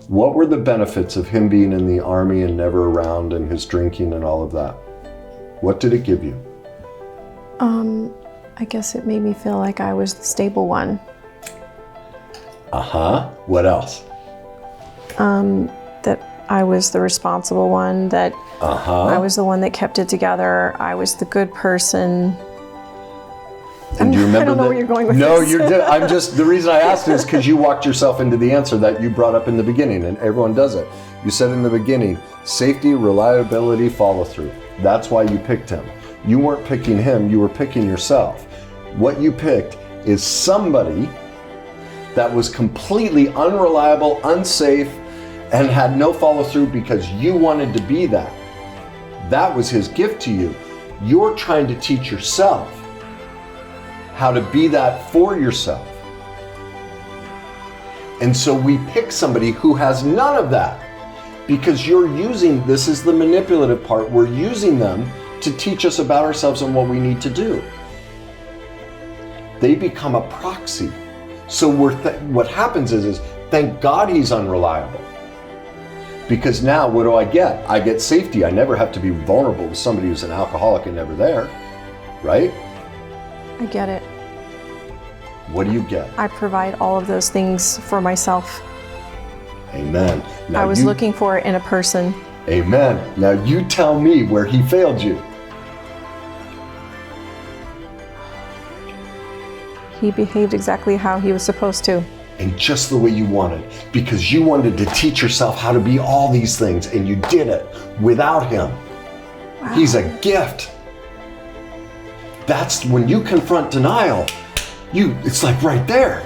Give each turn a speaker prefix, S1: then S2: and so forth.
S1: What were the benefits of him being in the army and never around and his drinking and all of that? What did it give you?
S2: I guess it made me feel like I was the stable one.
S1: What else?
S2: That I was the responsible one, that I was the one that kept it together. I was the good person.
S1: And do you remember
S2: I don't know where you're going with
S1: no,
S2: this.
S1: I'm just, the reason I asked is because you walked yourself into the answer that you brought up in the beginning, and everyone does it. You said in the beginning, safety, reliability, follow through. That's why you picked him. You weren't picking him, you were picking yourself. What you picked is somebody that was completely unreliable, unsafe, and had no follow through because you wanted to be that. That was his gift to you. You're trying to teach yourself how to be that for yourself. And so we pick somebody who has none of that because you're using, this is the manipulative part, we're using them to teach us about ourselves and what we need to do. They become a proxy. So what happens is thank God he's unreliable. Because now what do I get? I get safety. I never have to be vulnerable with somebody who's an alcoholic and never there, right?
S2: I get it.
S1: What do you get?
S2: I provide all of those things for myself.
S1: Amen. Now
S2: I was looking for it in a person.
S1: Amen. Now you tell me where he failed you.
S2: He behaved exactly how he was supposed to.
S1: And just the way you wanted, because you wanted to teach yourself how to be all these things, and you did it without him. Wow. He's a gift. That's when you confront denial, it's like right there.